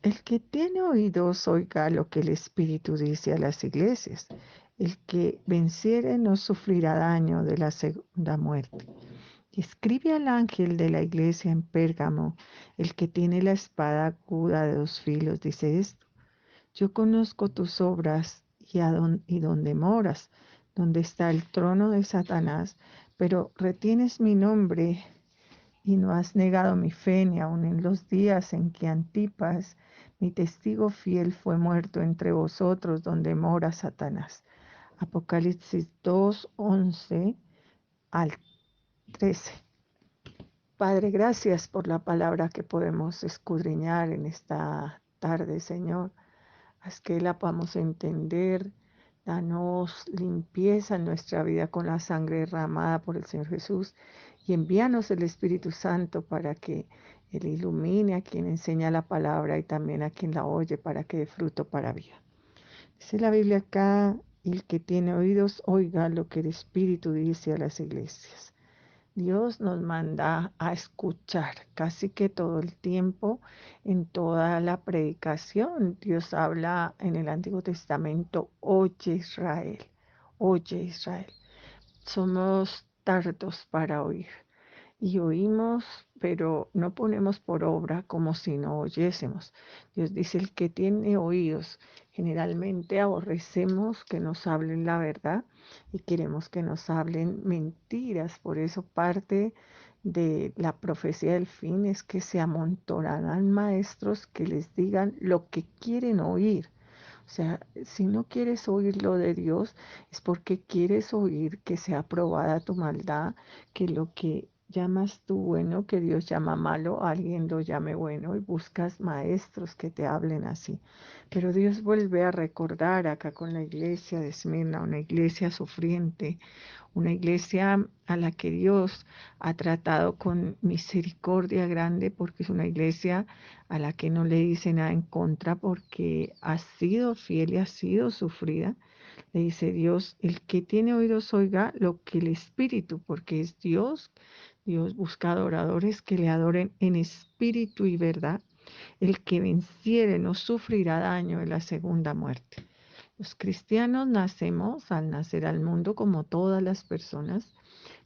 El que tiene oídos oiga lo que el Espíritu dice a las iglesias. El que venciere no sufrirá daño de la segunda muerte. Y escribe al ángel de la iglesia en Pérgamo, el que tiene la espada aguda de dos filos, dice esto. Yo conozco tus obras y donde moras, donde está el trono de Satanás, pero retienes mi nombre y no has negado mi fe ni aun en los días en que Antipas, mi testigo fiel, fue muerto entre vosotros, donde mora Satanás. Apocalipsis 2:11 al 13. Padre, gracias por la palabra que podemos escudriñar en esta tarde, Señor. Haz que la podamos entender. Danos limpieza en nuestra vida con la sangre derramada por el Señor Jesús y envíanos el Espíritu Santo para que Él ilumine a quien enseña la palabra y también a quien la oye para que dé fruto para vida. Dice la Biblia acá, el que tiene oídos, oiga lo que el Espíritu dice a las iglesias. Dios nos manda a escuchar casi que todo el tiempo en toda la predicación. Dios habla en el Antiguo Testamento, oye Israel. Somos tardos para oír y oímos, pero no ponemos por obra como si no oyésemos. Dios dice, el que tiene oídos, generalmente aborrecemos que nos hablen la verdad y queremos que nos hablen mentiras. Por eso parte de la profecía del fin es que se amontonarán maestros que les digan lo que quieren oír. O sea, si no quieres oír lo de Dios, es porque quieres oír que sea aprobada tu maldad, que lo que llamas tú bueno, que Dios llama malo, alguien lo llame bueno y buscas maestros que te hablen así. Pero Dios vuelve a recordar acá con la iglesia de Esmirna, una iglesia sufriente, una iglesia a la que Dios ha tratado con misericordia grande, porque es una iglesia a la que no le dice nada en contra, porque ha sido fiel y ha sido sufrida. Le dice Dios, el que tiene oídos oiga lo que el Espíritu, porque es Dios. Dios busca adoradores que le adoren en espíritu y verdad. El que venciere no sufrirá daño en la segunda muerte. Los cristianos nacemos al nacer al mundo como todas las personas,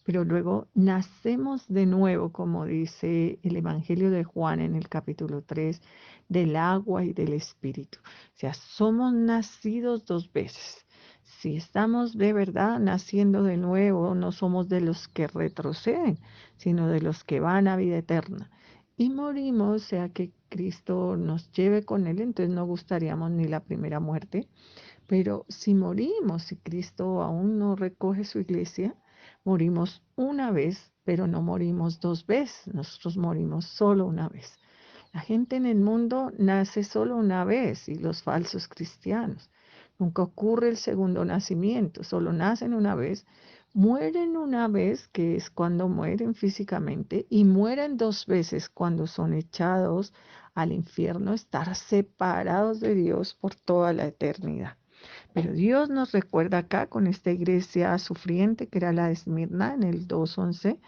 pero luego nacemos de nuevo, como dice el Evangelio de Juan en el capítulo 3, del agua y del Espíritu. O sea, somos nacidos dos veces. Si estamos de verdad naciendo de nuevo, no somos de los que retroceden, sino de los que van a vida eterna. Y morimos, sea que Cristo nos lleve con Él, entonces no gustaríamos ni la primera muerte, pero si morimos, si Cristo aún no recoge su iglesia, morimos una vez, pero no morimos dos veces. Nosotros morimos solo una vez. La gente en el mundo nace solo una vez y los falsos cristianos. Nunca ocurre el segundo nacimiento, solo nacen una vez, mueren una vez, que es cuando mueren físicamente, y mueren dos veces cuando son echados al infierno, estar separados de Dios por toda la eternidad. Pero Dios nos recuerda acá con esta iglesia sufriente que era la de Esmirna en el 2:11,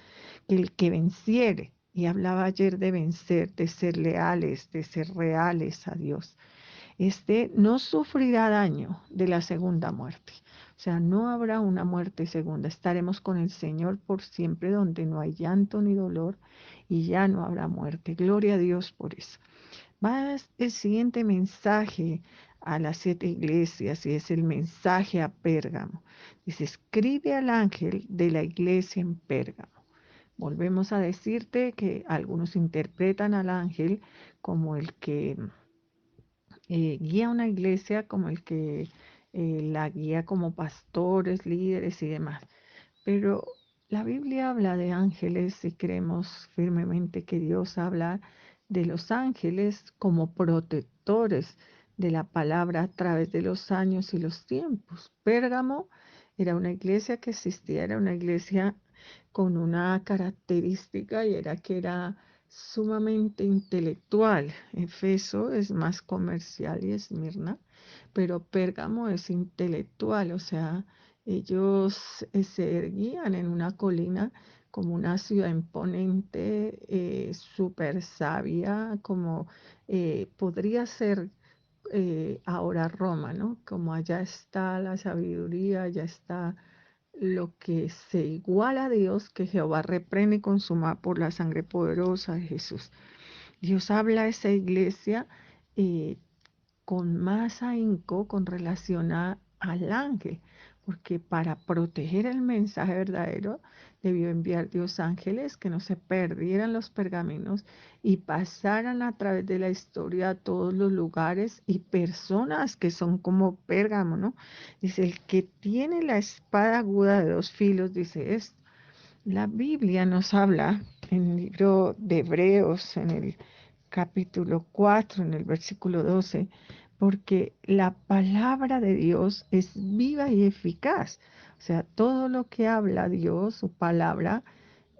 que el que venciere, y hablaba ayer de vencer, de ser leales, de ser reales a Dios, este no sufrirá daño de la segunda muerte. O sea, no habrá una muerte segunda. Estaremos con el Señor por siempre, donde no hay llanto ni dolor y ya no habrá muerte. Gloria a Dios por eso. Va el siguiente mensaje a las 7 iglesias y es el mensaje a Pérgamo. Dice, escribe al ángel de la iglesia en Pérgamo. Volvemos a decirte que algunos interpretan al ángel como el que guía una iglesia, como el que la guía como pastores, líderes y demás. Pero la Biblia habla de ángeles y creemos firmemente que Dios habla de los ángeles como protectores de la palabra a través de los años y los tiempos. Pérgamo era una iglesia que existía, era una iglesia con una característica y era que era sumamente intelectual. Efeso es más comercial y Esmirna, pero Pérgamo es intelectual, o sea, ellos se erguían en una colina como una ciudad imponente, súper sabia, como podría ser ahora Roma, ¿no? Como allá está la sabiduría, allá está lo que se iguala a Dios, que Jehová reprende y consuma por la sangre poderosa de Jesús. Dios habla a esa iglesia eh, con más ahínco con relación al ángel, porque para proteger el mensaje verdadero debió enviar Dios ángeles que no se perdieran los pergaminos y pasaran a través de la historia a todos los lugares y personas que son como Pérgamo, ¿no? Dice, el que tiene la espada aguda de dos filos, dice esto. La Biblia nos habla en el libro de Hebreos, en el capítulo 4 en el versículo 12, porque la palabra de Dios es viva y eficaz. O sea, todo lo que habla Dios, su palabra,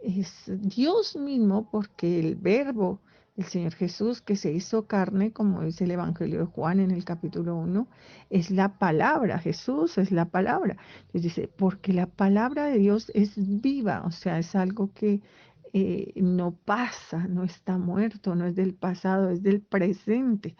es Dios mismo, porque el verbo, el Señor Jesús que se hizo carne, como dice el Evangelio de Juan en el capítulo 1, es la palabra, Jesús es la palabra. Entonces dice, porque la palabra de Dios es viva, o sea, es algo que no pasa, no está muerto, no es del pasado, es del presente.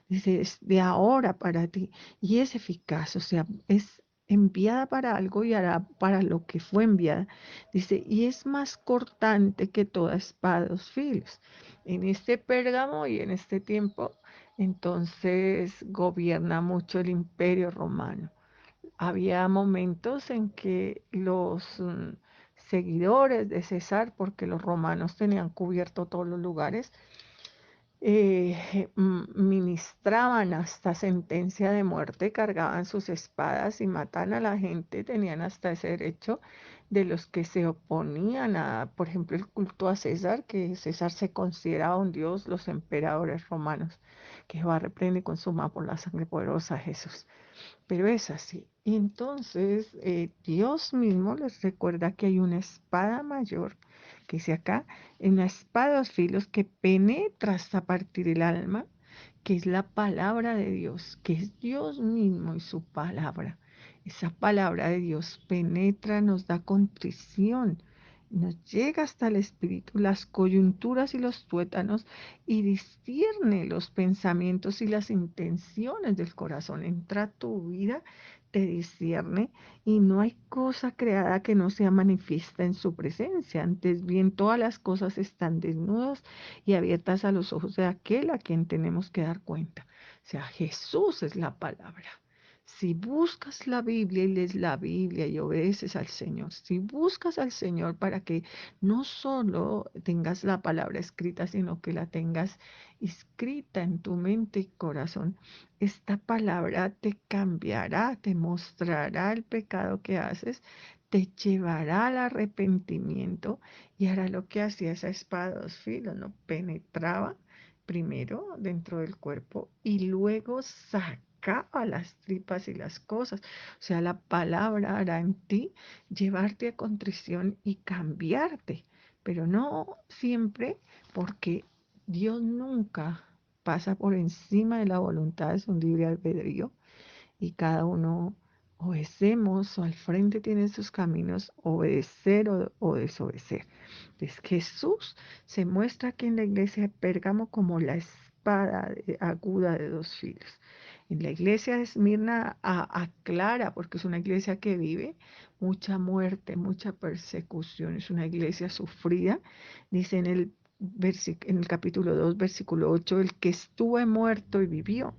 Dice, es de ahora para ti. Y es eficaz, o sea, es enviada para algo y hará para lo que fue enviada. Dice, y es más cortante que toda espada de dos filos. En este Pérgamo y en este tiempo, entonces gobierna mucho el imperio romano. Había momentos en que los seguidores de César, porque los romanos tenían cubierto todos los lugares, ministraban hasta sentencia de muerte, cargaban sus espadas y mataban a la gente, tenían hasta ese derecho de los que se oponían a, por ejemplo, el culto a César, que César se consideraba un dios, los emperadores romanos, que Jehová reprende y consuma por la sangre poderosa de Jesús. Pero es así. Y entonces Dios mismo les recuerda que hay una espada mayor, que dice acá, una espada de dos filos que penetra hasta partir el alma, que es la palabra de Dios, que es Dios mismo y su palabra. Esa palabra de Dios penetra, nos da contrición, nos llega hasta el espíritu, las coyunturas y los tuétanos, y discierne los pensamientos y las intenciones del corazón. Entra a tu vida, te discierne, y no hay cosa creada que no sea manifiesta en su presencia. Antes bien, todas las cosas están desnudas y abiertas a los ojos de aquel a quien tenemos que dar cuenta. O sea, Jesús es la palabra. Si buscas la Biblia y lees la Biblia y obedeces al Señor, si buscas al Señor para que no solo tengas la palabra escrita, sino que la tengas escrita en tu mente y corazón, esta palabra te cambiará, te mostrará el pecado que haces, te llevará al arrepentimiento y hará lo que hacía esa espada de dos filos, ¿no? Penetraba primero dentro del cuerpo y luego sacaba las tripas y las cosas. O sea, la palabra hará en ti llevarte a contrición y cambiarte, pero no siempre, porque Dios nunca pasa por encima de la voluntad, es un libre albedrío y cada uno obedecemos, o al frente tiene sus caminos, obedecer o desobedecer. Entonces Jesús se muestra aquí en la iglesia de Pérgamo como la espada aguda de dos filos. En la iglesia de Esmirna aclara, porque es una iglesia que vive mucha muerte, mucha persecución, es una iglesia sufrida. Dice en el capítulo 2, versículo 8, el que estuvo muerto y vivió.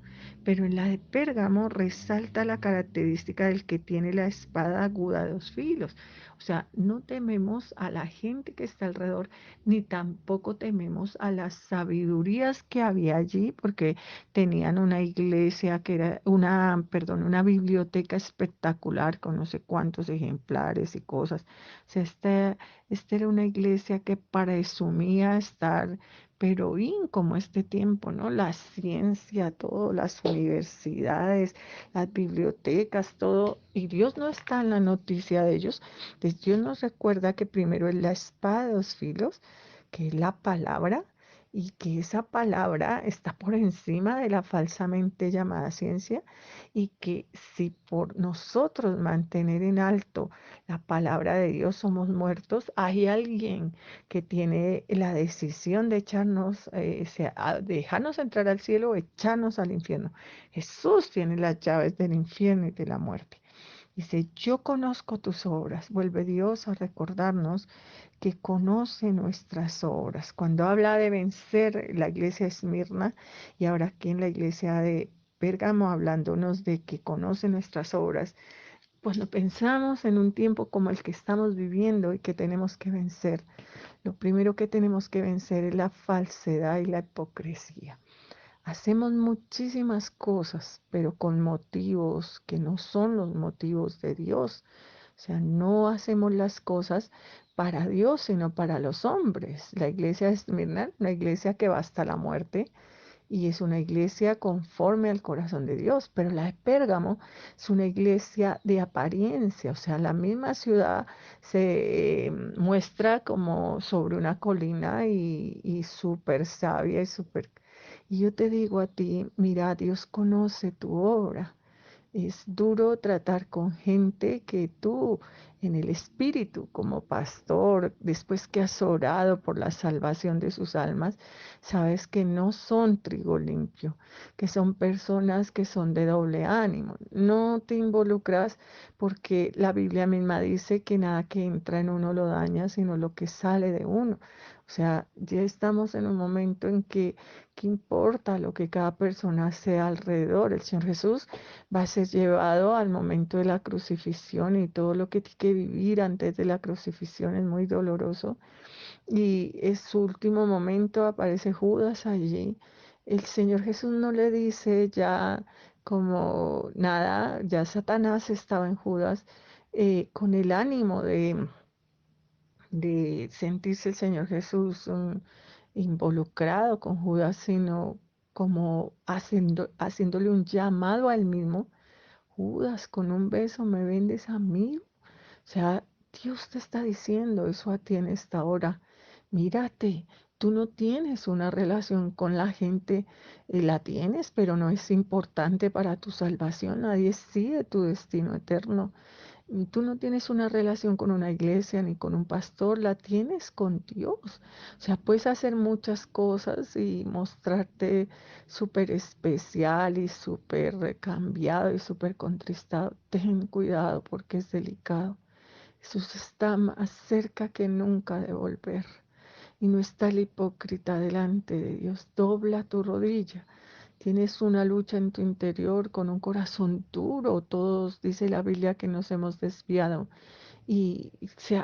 Pero en la de Pérgamo resalta la característica del que tiene la espada aguda de dos filos. O sea, no tememos a la gente que está alrededor, ni tampoco tememos a las sabidurías que había allí, porque tenían una iglesia que era perdón, una biblioteca espectacular con no sé cuántos ejemplares y cosas. O sea, esta era una iglesia que presumía estar, pero in como este tiempo, ¿no? La ciencia, todo, las universidades, las bibliotecas, todo, y Dios no está en la noticia de ellos. Entonces Dios nos recuerda que primero es la espada de dos filos, que es la palabra, y que esa palabra está por encima de la falsamente llamada ciencia y que si por nosotros mantener en alto la palabra de Dios somos muertos, hay alguien que tiene la decisión de echarnos, dejarnos entrar al cielo o echarnos al infierno. Jesús tiene las llaves del infierno y de la muerte. Dice, yo conozco tus obras. Vuelve Dios a recordarnos que conoce nuestras obras. Cuando habla de vencer la iglesia de Esmirna y ahora aquí en la iglesia de Pérgamo hablándonos de que conoce nuestras obras, cuando pensamos en un tiempo como el que estamos viviendo y que tenemos que vencer, lo primero que tenemos que vencer es la falsedad y la hipocresía. Hacemos muchísimas cosas, pero con motivos que no son los motivos de Dios. O sea, no hacemos las cosas para Dios, sino para los hombres. La iglesia de Esmirna, una iglesia que va hasta la muerte, y es una iglesia conforme al corazón de Dios, pero la de Pérgamo es una iglesia de apariencia, o sea, la misma ciudad se muestra como sobre una colina y súper sabia y súper... Y yo te digo a ti, mira, Dios conoce tu obra. Es duro tratar con gente que tú en el espíritu como pastor, después que has orado por la salvación de sus almas, sabes que no son trigo limpio, que son personas que son de doble ánimo. No te involucras porque la Biblia misma dice que nada que entra en uno lo daña, sino lo que sale de uno. O sea, ya estamos en un momento en que, ¿qué importa lo que cada persona sea alrededor? El Señor Jesús va a ser llevado al momento de la crucifixión y todo lo que tiene que vivir antes de la crucifixión es muy doloroso. Y en su último momento aparece Judas allí. El Señor Jesús no le dice ya como nada, ya Satanás estaba en Judas con el ánimo de sentirse el Señor Jesús involucrado con Judas, sino como haciéndole un llamado a él mismo. Judas, con un beso me vendes a mí. O sea, Dios te está diciendo eso a ti en esta hora. Mírate, tú no tienes una relación con la gente, la tienes, pero no es importante para tu salvación. Nadie decide tu destino eterno. Tú no tienes una relación con una iglesia ni con un pastor, la tienes con Dios. O sea, puedes hacer muchas cosas y mostrarte súper especial y súper cambiado y súper contristado. Ten cuidado porque es delicado. Jesús está más cerca que nunca de volver. Y no está el hipócrita delante de Dios. Dobla tu rodilla. Tienes una lucha en tu interior con un corazón duro. Todos, dice la Biblia, que nos hemos desviado y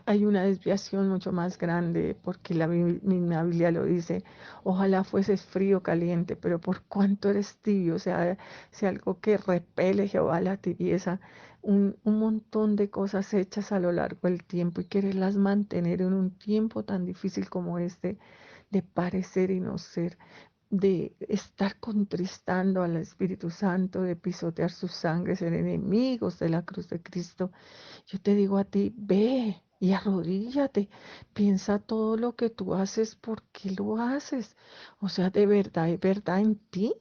hay una desviación mucho más grande porque la misma Biblia lo dice, ojalá fueses frío o caliente, pero por cuanto eres tibio, o sea, si algo que repele Jehová la tibieza, un montón de cosas hechas a lo largo del tiempo y quererlas mantener en un tiempo tan difícil como este, de parecer y no ser, de estar contristando al Espíritu Santo, de pisotear su sangre, ser enemigos de la cruz de Cristo. Yo te digo a ti, ve y arrodíllate, piensa todo lo que tú haces, ¿por qué lo haces? O sea, de verdad, ¿es verdad en ti?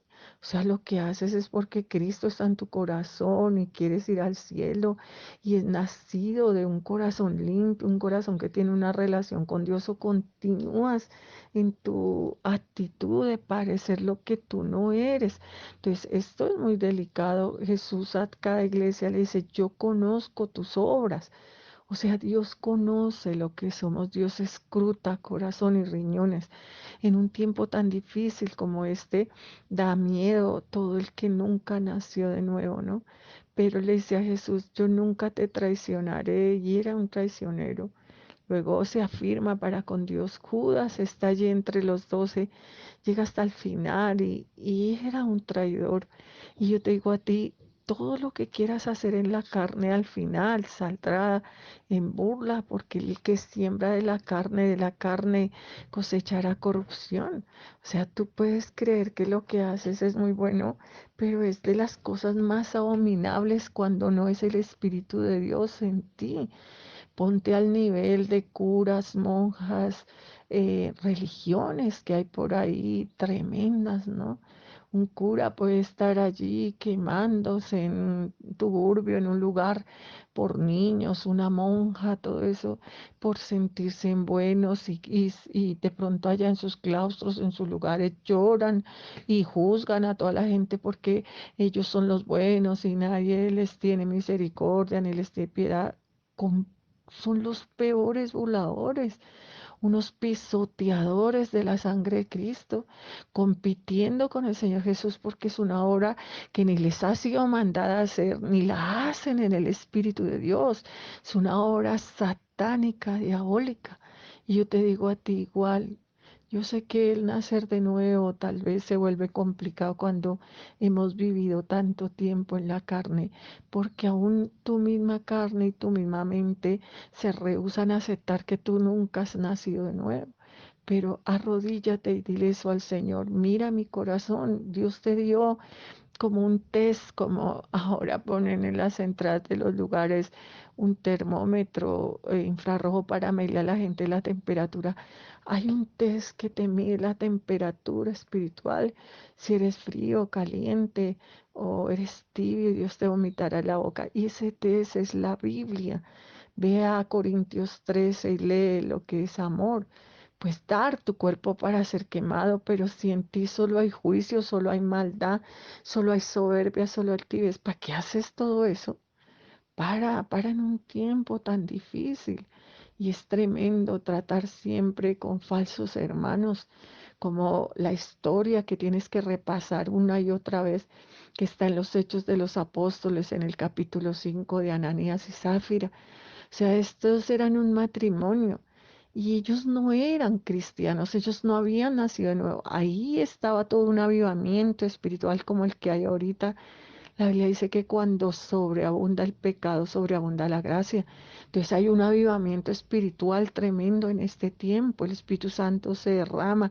O sea, lo que haces es porque Cristo está en tu corazón y quieres ir al cielo y es nacido de un corazón limpio, un corazón que tiene una relación con Dios o continúas en tu actitud de parecer lo que tú no eres. Entonces, esto es muy delicado. Jesús a cada iglesia le dice, yo conozco tus obras. O sea, Dios conoce lo que somos. Dios escruta corazón y riñones. En un tiempo tan difícil como este, da miedo todo el que nunca nació de nuevo, ¿no? Pero le dice a Jesús, yo nunca te traicionaré. Y era un traicionero. Luego se afirma para con Dios. Judas está allí entre los 12, llega hasta el final y era un traidor. Y yo te digo a ti, todo lo que quieras hacer en la carne al final saldrá en burla, porque el que siembra de la carne cosechará corrupción. O sea, tú puedes creer que lo que haces es muy bueno, pero es de las cosas más abominables cuando no es el Espíritu de Dios en ti. Ponte al nivel de curas, monjas, religiones que hay por ahí tremendas, ¿no? Un cura puede estar allí quemándose en un tugurbio, en un lugar por niños, una monja, todo eso por sentirse en buenos y de pronto allá en sus claustros, en sus lugares lloran y juzgan a toda la gente porque ellos son los buenos y nadie les tiene misericordia ni les tiene piedad. Con- Son los peores burladores, unos pisoteadores de la sangre de Cristo, compitiendo con el Señor Jesús porque es una obra que ni les ha sido mandada a hacer, ni la hacen en el Espíritu de Dios. Es una obra satánica, diabólica. Y yo te digo a ti igual. Yo sé que el nacer de nuevo tal vez se vuelve complicado cuando hemos vivido tanto tiempo en la carne, porque aún tu misma carne y tu misma mente se rehúsan a aceptar que tú nunca has nacido de nuevo. Pero arrodíllate y dile eso al Señor. Mira mi corazón, Dios te dio como un test, como ahora ponen en las entradas de los lugares un termómetro infrarrojo para medir a la gente la temperatura. Hay un test que te mide la temperatura espiritual, si eres frío, caliente o eres tibio, Dios te vomitará la boca. Y ese test es la Biblia. Ve a Corintios 13 y lee lo que es amor. Pues dar tu cuerpo para ser quemado, pero si en ti solo hay juicio, solo hay maldad, solo hay soberbia, solo altivez, ¿para qué haces todo eso? Para en un tiempo tan difícil. Y es tremendo tratar siempre con falsos hermanos, como la historia que tienes que repasar una y otra vez, que está en los Hechos de los Apóstoles, en el capítulo 5 de Ananías y Zafira. O sea, estos eran un matrimonio y ellos no eran cristianos, ellos no habían nacido de nuevo. Ahí estaba todo un avivamiento espiritual como el que hay ahorita. La Biblia dice que cuando sobreabunda el pecado, sobreabunda la gracia. Entonces hay un avivamiento espiritual tremendo en este tiempo. El Espíritu Santo se derrama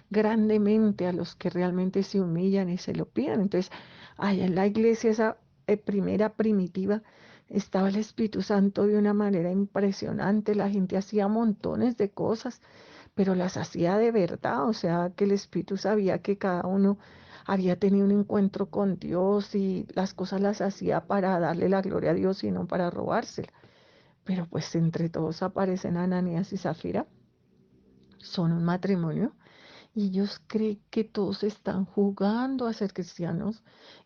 grandemente a los que realmente se humillan y se lo piden. Entonces, allá en la iglesia, esa primera primitiva, estaba el Espíritu Santo de una manera impresionante. La gente hacía montones de cosas, pero las hacía de verdad. O sea, que el Espíritu sabía que cada uno había tenido un encuentro con Dios y las cosas las hacía para darle la gloria a Dios y no para robársela. Pero pues entre todos aparecen Ananías y Zafira, son un matrimonio y ellos creen que todos están jugando a ser cristianos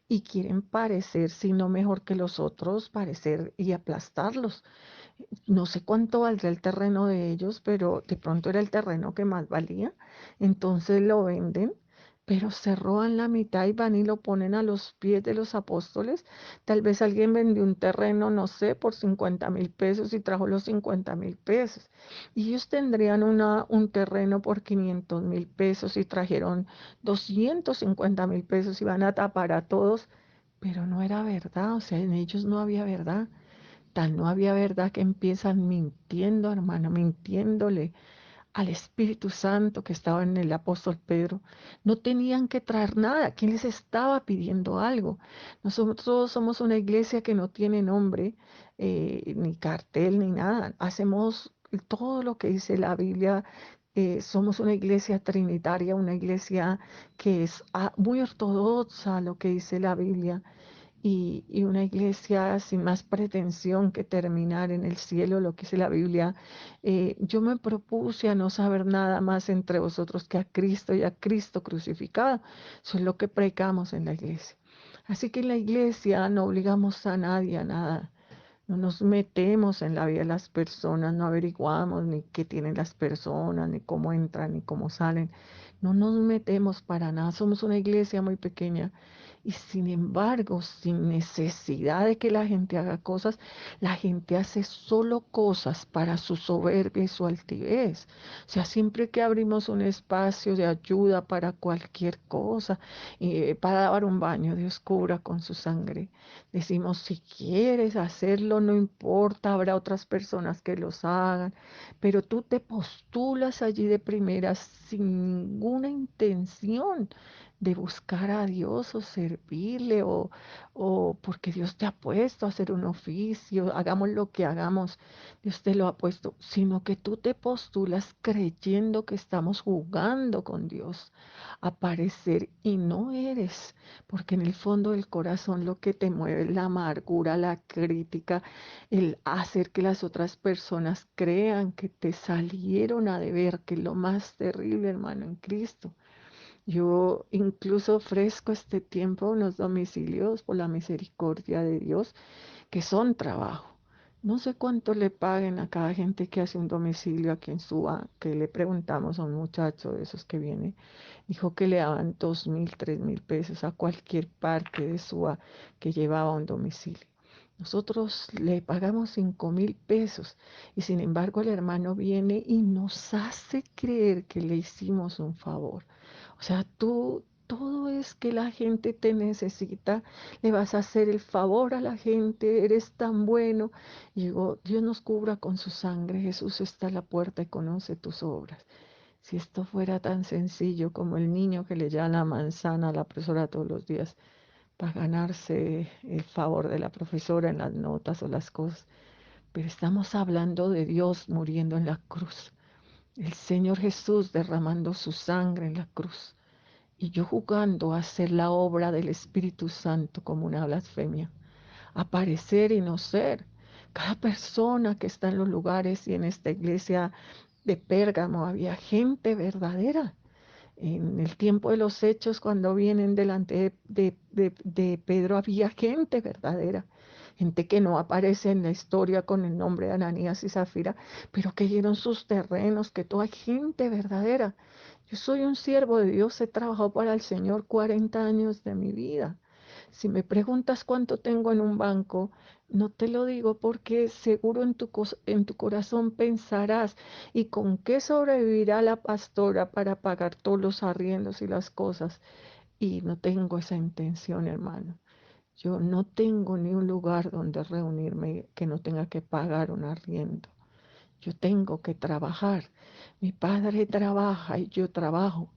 y quieren parecer, si no mejor que los otros, parecer y aplastarlos. No sé cuánto valdrá el terreno de ellos, pero de pronto era el terreno que más valía. Entonces lo venden, pero se roban la mitad y van y lo ponen a los pies de los apóstoles. Tal vez alguien vendió un terreno, no sé, por 50.000 pesos y trajo los 50.000 pesos. Y ellos tendrían un terreno por 500.000 pesos y trajeron 250.000 pesos y van a tapar a todos. Pero no era verdad, o sea, en ellos no había verdad. Tal no había verdad que empiezan mintiendo, hermano, mintiéndole al Espíritu Santo que estaba en el apóstol Pedro. No tenían que traer nada. ¿Quién les estaba pidiendo algo? Nosotros somos una iglesia que no tiene nombre, ni cartel, ni nada. Hacemos todo lo que dice la Biblia. Somos una iglesia trinitaria, una iglesia que es muy ortodoxa, lo que dice la Biblia y una iglesia sin más pretensión que terminar en el cielo, lo que dice la Biblia. Yo me propuse a no saber nada más entre vosotros que a Cristo y a Cristo crucificado. Eso es lo que predicamos en la iglesia. Así que en la iglesia no obligamos a nadie a nada. No nos metemos en la vida de las personas, no averiguamos ni qué tienen las personas, ni cómo entran, ni cómo salen. No nos metemos para nada. Somos una iglesia muy pequeña y sin embargo, sin necesidad de que la gente haga cosas, la gente hace solo cosas para su soberbia y su altivez. O sea, siempre que abrimos un espacio de ayuda para cualquier cosa, para dar un baño, Dios cubra con su sangre. Decimos, si quieres hacerlo, no importa, habrá otras personas que los hagan, pero tú te postulas allí de primeras sin ninguna intención de buscar a Dios o servirle o porque Dios te ha puesto a hacer un oficio, hagamos lo que hagamos, Dios te lo ha puesto, sino que tú te postulas creyendo que estamos jugando con Dios a parecer y no eres, porque en el fondo del corazón lo que te mueve es la amargura, la crítica, el hacer que las otras personas crean que te salieron a deber, que es lo más terrible, hermano, en Cristo. Yo incluso ofrezco este tiempo unos domicilios por la misericordia de Dios, que son trabajo. No sé cuánto le paguen a cada gente que hace un domicilio aquí en Suba, que le preguntamos a un muchacho de esos que viene, dijo que le daban 2.000, 3.000 pesos a cualquier parte de Suba que llevaba un domicilio. Nosotros le pagamos 5.000 pesos y sin embargo el hermano viene y nos hace creer que le hicimos un favor. O sea, tú, todo es que la gente te necesita, le vas a hacer el favor a la gente, eres tan bueno. Y digo, Dios nos cubra con su sangre, Jesús está a la puerta y conoce tus obras. Si esto fuera tan sencillo como el niño que le lleva la manzana a la profesora todos los días para ganarse el favor de la profesora en las notas o las cosas, pero estamos hablando de Dios muriendo en la cruz, el Señor Jesús derramando su sangre en la cruz y yo jugando a hacer la obra del Espíritu Santo como una blasfemia, aparecer y no ser. Cada persona que está en los lugares y en esta iglesia de Pérgamo había gente verdadera. En el tiempo de los hechos, cuando vienen delante de Pedro, había gente verdadera, gente que no aparece en la historia con el nombre de Ananías y Zafira, pero que dieron sus terrenos, que toda gente verdadera. Yo soy un siervo de Dios, he trabajado para el Señor 40 años de mi vida. Si me preguntas cuánto tengo en un banco, no te lo digo porque seguro en tu corazón pensarás, ¿y con qué sobrevivirá la pastora para pagar todos los arriendos y las cosas? Y no tengo esa intención, hermano. Yo no tengo ni un lugar donde reunirme que no tenga que pagar un arriendo. Yo tengo que trabajar. Mi padre trabaja y yo trabajo.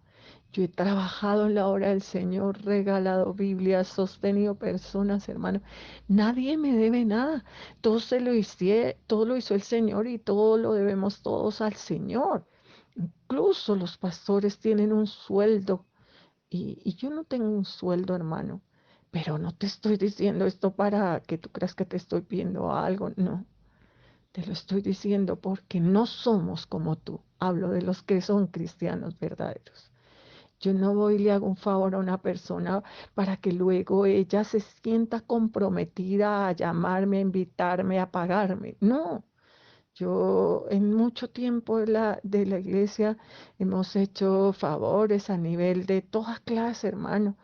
Yo he trabajado en la obra del Señor, regalado Biblias, sostenido personas, hermano. Nadie me debe nada. Todo lo hizo el Señor y todo lo debemos todos al Señor. Incluso los pastores tienen un sueldo y yo no tengo un sueldo, hermano. Pero no te estoy diciendo esto para que tú creas que te estoy pidiendo algo, no. Te lo estoy diciendo porque no somos como tú. Hablo de los que son cristianos verdaderos. Yo no voy y le hago un favor a una persona para que luego ella se sienta comprometida a llamarme, a invitarme, a pagarme. No, yo en mucho tiempo de la iglesia hemos hecho favores a nivel de toda clase, hermano,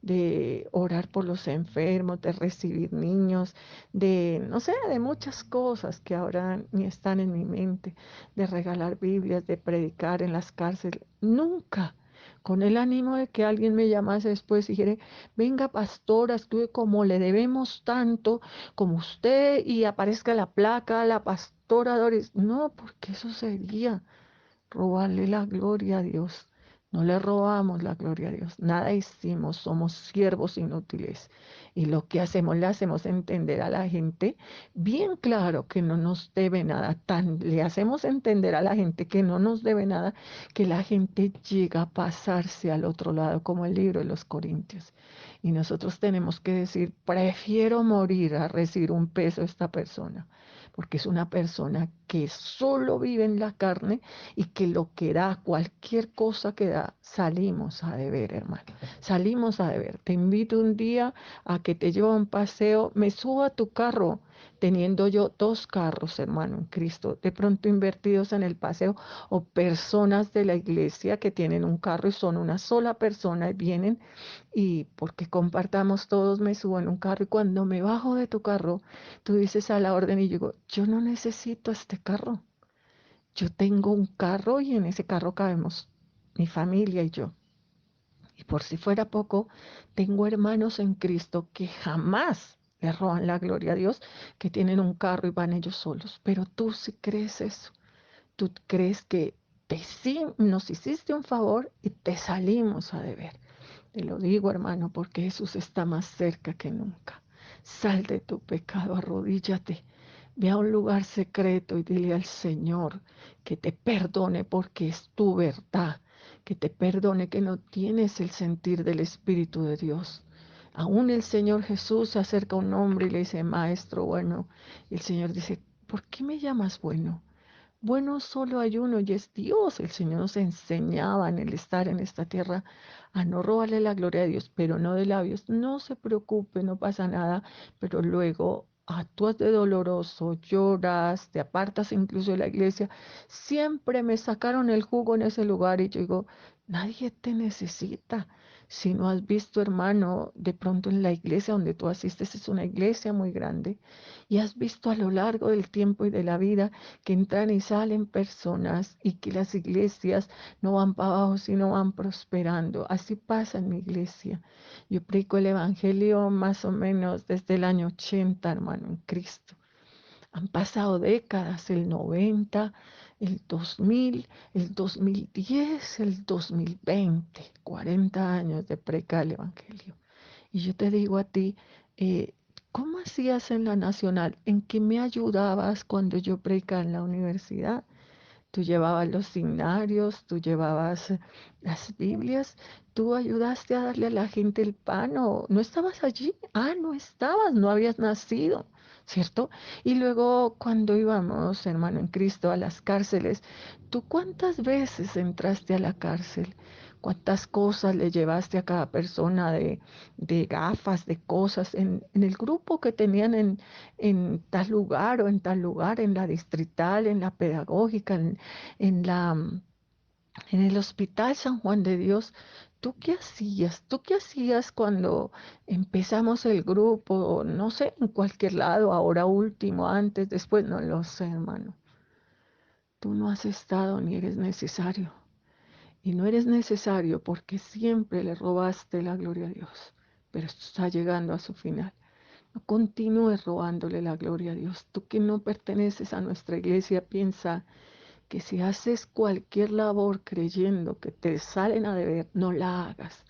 de orar por los enfermos, de recibir niños, de, no sé, de muchas cosas que ahora ni están en mi mente, de regalar Biblias, de predicar en las cárceles. Nunca. Con el ánimo de que alguien me llamase después y dijera, venga pastora, estuve como le debemos tanto, como usted y aparezca la placa, la pastora Doris. No, porque eso sería robarle la gloria a Dios. No le robamos la gloria a Dios. Nada hicimos, somos siervos inútiles. Y lo que hacemos, le hacemos entender a la gente bien claro que no nos debe nada. Tan le hacemos entender a la gente que no nos debe nada que la gente llega a pasarse al otro lado, como el libro de los Corintios. Y nosotros tenemos que decir, prefiero morir a recibir un peso de esta persona, porque es una persona que solo vive en la carne y que lo que da, cualquier cosa que da, salimos a deber, hermano. Salimos a deber. Te invito un día a que te lleve a un paseo, me subo a tu carro, teniendo yo dos carros, hermano, en Cristo, de pronto invertidos en el paseo, o personas de la iglesia que tienen un carro y son una sola persona y vienen y porque compartamos todos, me subo en un carro y cuando me bajo de tu carro, tú dices a la orden y yo digo, yo no necesito este carro. Yo tengo un carro y en ese carro cabemos mi familia y yo. Y por si fuera poco, tengo hermanos en Cristo que jamás le roban la gloria a Dios, que tienen un carro y van ellos solos. Pero tú sí crees eso. Tú crees que nos hiciste un favor y te salimos a deber. Te lo digo, hermano, porque Jesús está más cerca que nunca. Sal de tu pecado, arrodíllate, ve a un lugar secreto y dile al Señor que te perdone porque es tu verdad, que te perdone que no tienes el sentir del Espíritu de Dios. Aún el Señor Jesús se acerca a un hombre y le dice, maestro, bueno, y el Señor dice, ¿por qué me llamas bueno? Bueno, solo hay uno y es Dios. El Señor nos enseñaba en el estar en esta tierra a no robarle la gloria a Dios, pero no de labios. No se preocupe, no pasa nada, pero luego actúas de doloroso, lloras, te apartas incluso de la iglesia. Siempre me sacaron el jugo en ese lugar y yo digo, nadie te necesita. Si no has visto, hermano, de pronto en la iglesia donde tú asistes es una iglesia muy grande y has visto a lo largo del tiempo y de la vida que entran y salen personas y que las iglesias no van para abajo, sino van prosperando. Así pasa en mi iglesia. Yo predico el Evangelio más o menos desde el año 80, hermano, en Cristo. Han pasado décadas, el 90, el 2000, el 2010, el 2020, 40 años de predicar el Evangelio. Y yo te digo a ti, eh, ¿cómo hacías en la nacional? ¿En qué me ayudabas cuando yo predicaba en la universidad? Tú llevabas los signarios, tú llevabas las Biblias, tú ayudaste a darle a la gente el pan o no estabas allí. Ah, no estabas, no habías nacido, ¿cierto? Y luego cuando íbamos, hermano en Cristo, a las cárceles, ¿tú cuántas veces entraste a la cárcel? ¿Cuántas cosas le llevaste a cada persona de gafas, de cosas en el grupo que tenían en tal lugar o en tal lugar, en la distrital, en la pedagógica, en la, en el Hospital San Juan de Dios? ¿Tú qué hacías? ¿Tú qué hacías cuando empezamos el grupo? No sé, en cualquier lado, ahora último, antes, después, no lo sé, hermano. Tú no has estado ni eres necesario. Y no eres necesario porque siempre le robaste la gloria a Dios. Pero esto está llegando a su final. No continúes robándole la gloria a Dios. Tú que no perteneces a nuestra iglesia, piensa que si haces cualquier labor creyendo que te salen a deber, no la hagas.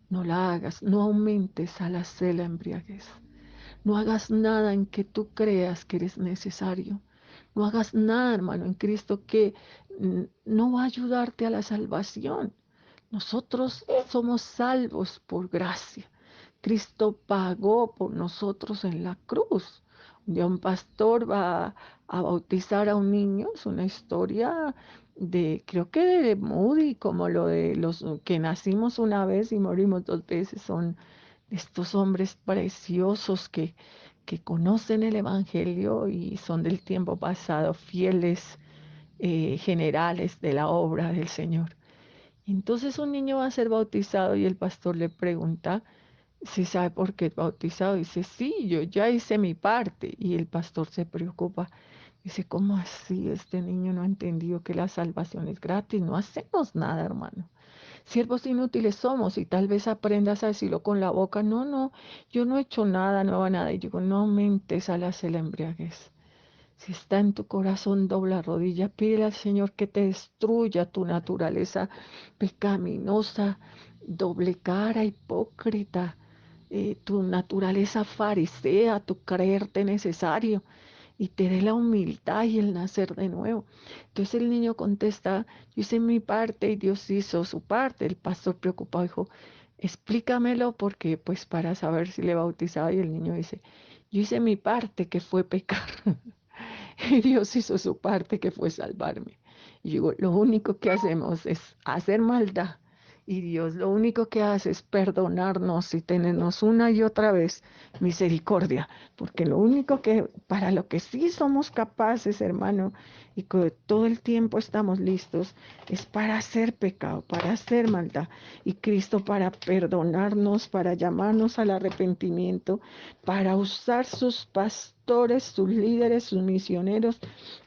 No la hagas. No aumentes a la cela embriaguez. No hagas nada en que tú creas que eres necesario. No hagas nada, hermano, en Cristo que no va a ayudarte a la salvación. Nosotros somos salvos por gracia. Cristo pagó por nosotros en la cruz. Un día un pastor va a bautizar a un niño, es una historia de, creo que de Moody, como lo de los que nacimos una vez y morimos dos veces, son estos hombres preciosos que conocen el Evangelio y son del tiempo pasado, fieles generales de la obra del Señor. Entonces un niño va a ser bautizado y el pastor le pregunta si sabe por qué es bautizado. Dice, sí, yo ya hice mi parte. Y el pastor se preocupa. Dice, ¿cómo así? Este niño no ha entendido que la salvación es gratis. No hacemos nada, hermano. Siervos inútiles somos y tal vez aprendas a decirlo con la boca. No, no, yo no he hecho nada, no hago nada. Y digo, no aumentes a la embriaguez. Si está en tu corazón, dobla rodilla, pide al Señor que te destruya tu naturaleza pecaminosa, doble cara, hipócrita, tu naturaleza farisea, tu creerte necesario y te dé la humildad y el nacer de nuevo. Entonces el niño contesta, yo hice mi parte y Dios hizo su parte. El pastor preocupado dijo, explícamelo porque pues para saber si le bautizaba y el niño dice, yo hice mi parte que fue pecar. Y Dios hizo su parte que fue salvarme. Y digo, lo único que hacemos es hacer maldad. Y Dios lo único que hace es perdonarnos y tenernos una y otra vez misericordia. Porque lo único que, para lo que sí somos capaces, hermano, y que todo el tiempo estamos listos, es para hacer pecado, para hacer maldad. Y Cristo para perdonarnos, para llamarnos al arrepentimiento, para usar sus pastores, sus líderes, sus misioneros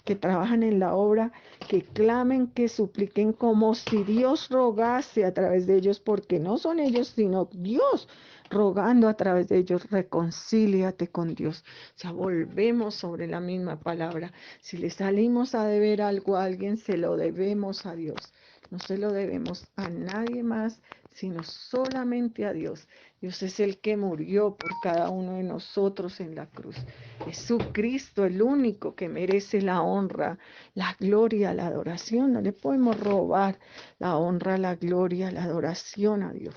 que trabajan en la obra, que clamen, que supliquen como si Dios rogase a través de ellos, porque no son ellos, sino Dios rogando a través de ellos, reconcíliate con Dios. O sea, volvemos sobre la misma palabra. Si le salimos a deber algo a alguien, se lo debemos a Dios. No se lo debemos a nadie más, sino solamente a Dios. Dios es el que murió por cada uno de nosotros en la cruz. Jesucristo, el único que merece la honra, la gloria, la adoración. No le podemos robar la honra, la gloria, la adoración a Dios.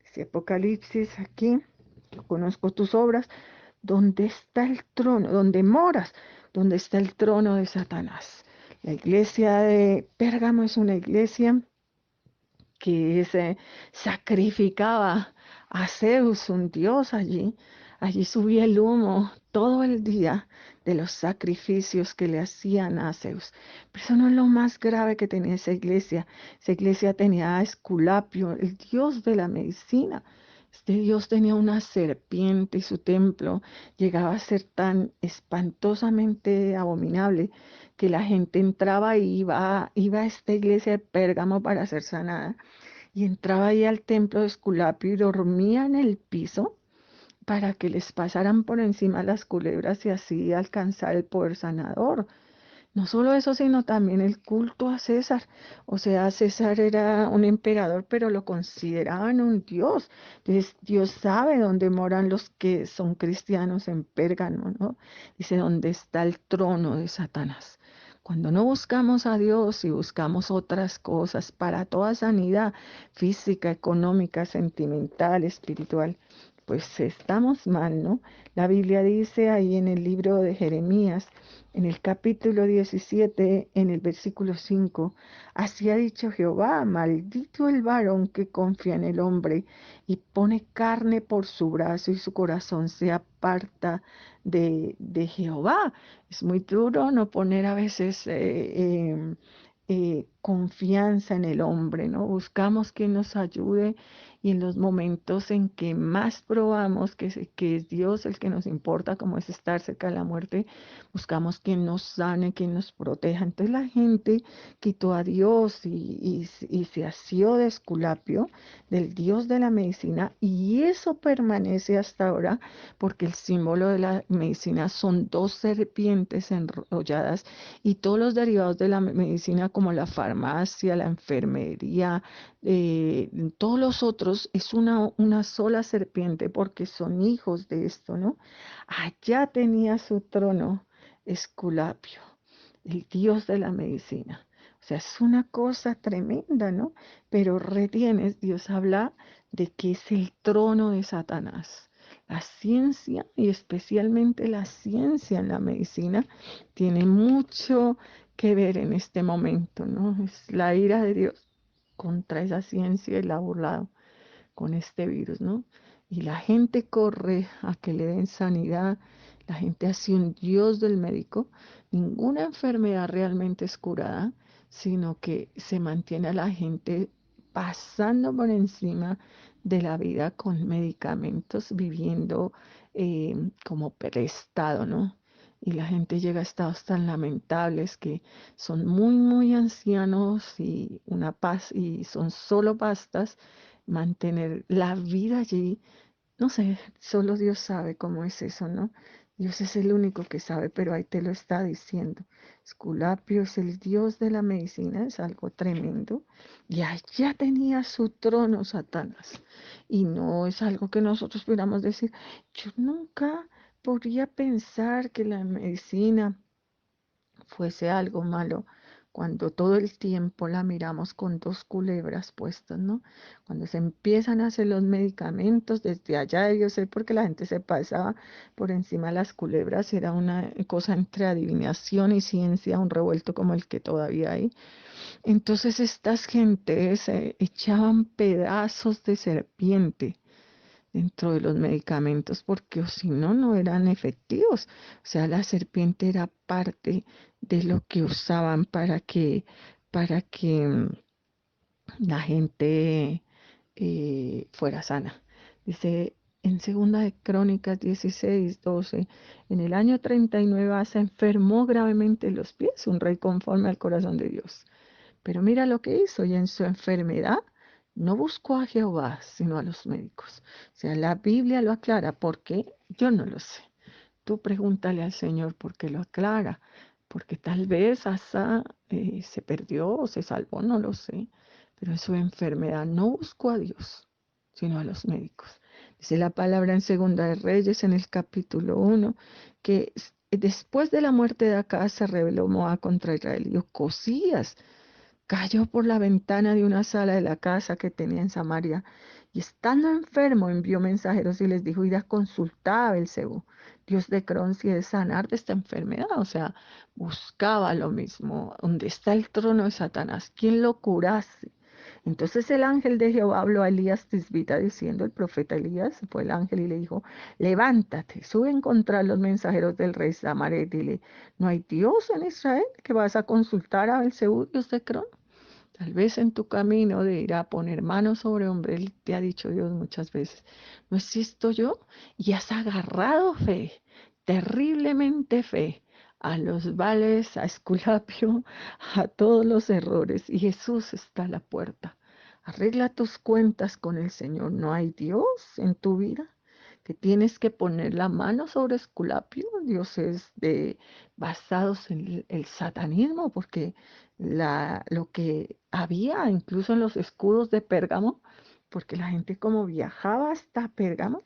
Dice Apocalipsis aquí, yo conozco tus obras, ¿dónde está el trono? ¿Dónde moras? ¿Dónde está el trono de Satanás? La iglesia de Pérgamo es una iglesia que se sacrificaba a Zeus, un dios allí. Allí subía el humo todo el día de los sacrificios que le hacían a Zeus. Pero eso no es lo más grave que tenía esa iglesia. Esa iglesia tenía a Esculapio, el dios de la medicina. Este dios tenía una serpiente y su templo llegaba a ser tan espantosamente abominable que la gente entraba y iba a esta iglesia de Pérgamo para ser sanada y entraba ahí al templo de Esculapio y dormía en el piso para que les pasaran por encima las culebras y así alcanzar el poder sanador. No solo eso, sino también el culto a César. O sea, César era un emperador, pero lo consideraban un dios. Entonces, Dios sabe dónde moran los que son cristianos en Pérgamo, ¿no? Dice, ¿dónde está el trono de Satanás? Cuando no buscamos a Dios y buscamos otras cosas para toda sanidad física, económica, sentimental, espiritual, pues estamos mal, ¿no? La Biblia dice ahí en el libro de Jeremías, en el capítulo 17, en el versículo 5, así ha dicho Jehová, maldito el varón que confía en el hombre y pone carne por su brazo y su corazón se aparta de Jehová. Es muy duro no poner a veces confianza en el hombre, ¿no? Buscamos quien nos ayude y en los momentos en que más probamos que es Dios el que nos importa, como es estar cerca de la muerte, buscamos quien nos sane, quien nos proteja. Entonces la gente quitó a Dios y se asió de Esculapio, del Dios de la medicina, y eso permanece hasta ahora porque el símbolo de la medicina son dos serpientes enrolladas y todos los derivados de la medicina como la farmacia, la enfermería, todos los otros es una sola serpiente porque son hijos de esto, ¿no? Allá tenía su trono Esculapio, el dios de la medicina. O sea, es una cosa tremenda, ¿no? Pero retienes, Dios habla de que es el trono de Satanás. La ciencia y especialmente la ciencia en la medicina tiene mucho que ver en este momento, ¿no? Es la ira de Dios contra esa ciencia y la ha burlado con este virus, ¿no? Y la gente corre a que le den sanidad, la gente hace un dios del médico, ninguna enfermedad realmente es curada, sino que se mantiene a la gente pasando por encima de la vida con medicamentos, viviendo como prestado, ¿no? Y la gente llega a estados tan lamentables que son muy, muy ancianos y una paz y son solo pastas mantener la vida allí. No sé, solo Dios sabe cómo es eso, ¿no? Dios es el único que sabe, pero ahí te lo está diciendo. Esculapio es el Dios de la medicina, es algo tremendo. Y allá tenía su trono Satanás. Y no es algo que nosotros pudiéramos decir. Yo nunca podría pensar que la medicina fuese algo malo cuando todo el tiempo la miramos con dos culebras puestas, ¿no? Cuando se empiezan a hacer los medicamentos, desde allá yo sé por qué la gente se pasaba por encima de las culebras, era una cosa entre adivinación y ciencia, un revuelto como el que todavía hay. Entonces estas gentes echaban pedazos de serpiente dentro de los medicamentos porque o si no, no eran efectivos. O sea, la serpiente era parte de lo que usaban para que la gente fuera sana. Dice en Segunda de Crónicas 16:12, en el año 39 Asa enfermó gravemente los pies, un rey conforme al corazón de Dios. Pero mira lo que hizo y en su enfermedad no buscó a Jehová, sino a los médicos. O sea, la Biblia lo aclara. ¿Por qué? Yo no lo sé. Tú pregúntale al Señor por qué lo aclara. Porque tal vez Asa se perdió o se salvó, no lo sé. pero en su enfermedad no buscó a Dios, sino a los médicos. Dice la palabra en Segunda de Reyes, en el capítulo 1, que después de la muerte de Acaz se rebeló Moab contra Israel. Y Ocosías cayó por la ventana de una sala de la casa que tenía en Samaria, y estando enfermo envió mensajeros y les dijo: id a consultar a Belcebú, dios de Cron, si es sanar de esta enfermedad. O sea, buscaba lo mismo. ¿Dónde está el trono de Satanás? ¿Quién lo curase? Entonces el ángel de Jehová habló a Elías Tisbita diciendo, el profeta Elías, fue el ángel y le dijo: levántate, sube a encontrar los mensajeros del rey Samaria y dile: ¿no hay Dios en Israel, que vas a consultar a Belcebú, dios de Cron? Tal vez en tu camino de ir a poner manos sobre hombre, Él te ha dicho Dios muchas veces: ¿no existo yo? Y has agarrado fe, terriblemente fe, a los vales, a Esculapio, a todos los errores. Y Jesús está a la puerta. Arregla tus cuentas con el Señor. ¿No hay Dios en tu vida? Que tienes que poner la mano sobre Esculapio, dioses basados en el satanismo, porque lo que había incluso en los escudos de Pérgamo, porque la gente como viajaba hasta Pérgamo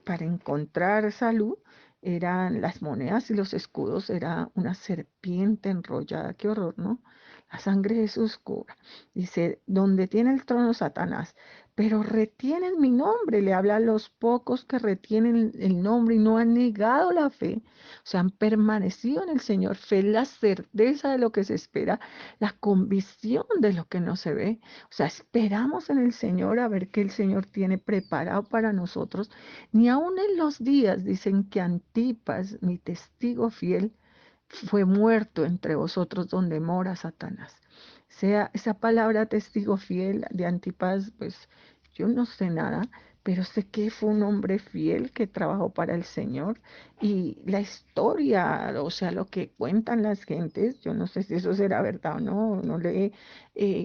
para encontrar salud, eran las monedas y los escudos, era una serpiente enrollada. Qué horror, ¿no? La sangre de Jesús cura. Dice: donde tiene el trono Satanás, pero retienen mi nombre. Le habla a los pocos que retienen el nombre y no han negado la fe. O sea, han permanecido en el Señor. Fe es la certeza de lo que se espera, la convicción de lo que no se ve. O sea, esperamos en el Señor a ver qué el Señor tiene preparado para nosotros. Ni aun en los días, dicen, que Antipas, mi testigo fiel, fue muerto entre vosotros donde mora Satanás. Sea esa palabra testigo fiel de Antipas, pues yo no sé nada, pero sé que fue un hombre fiel que trabajó para el Señor. Y la historia, o sea, lo que cuentan las gentes, yo no sé si eso será verdad o no. No lee,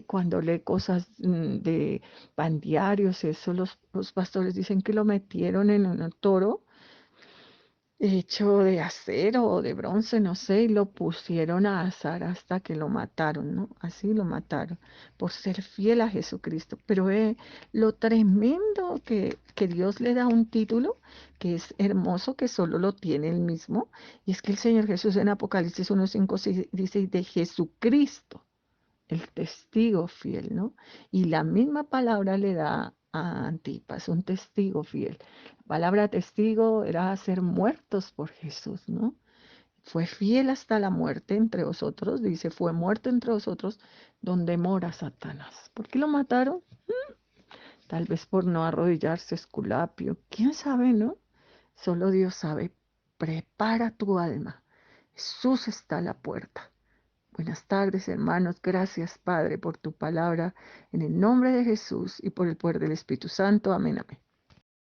cuando lee cosas de bandiarios, eso, los pastores dicen que lo metieron en un toro hecho de acero o de bronce, no sé, y lo pusieron a asar hasta que lo mataron, ¿no? Así lo mataron, por ser fiel a Jesucristo. Pero lo tremendo que Dios le da un título que es hermoso, que solo lo tiene él mismo, y es que el Señor Jesús en Apocalipsis 1:5 dice: de Jesucristo, el testigo fiel, ¿no? Y la misma palabra le da a Antipas, un testigo fiel. La palabra testigo era ser muertos por Jesús, ¿no? Fue fiel hasta la muerte entre vosotros, dice: fue muerto entre vosotros donde mora Satanás. ¿Por qué lo mataron? Tal vez por no arrodillarse a Esculapio. ¿Quién sabe, no? Solo Dios sabe. Prepara tu alma. Jesús está a la puerta. Buenas tardes, hermanos. Gracias, Padre, por tu palabra. En el nombre de Jesús y por el poder del Espíritu Santo. Amén, amén.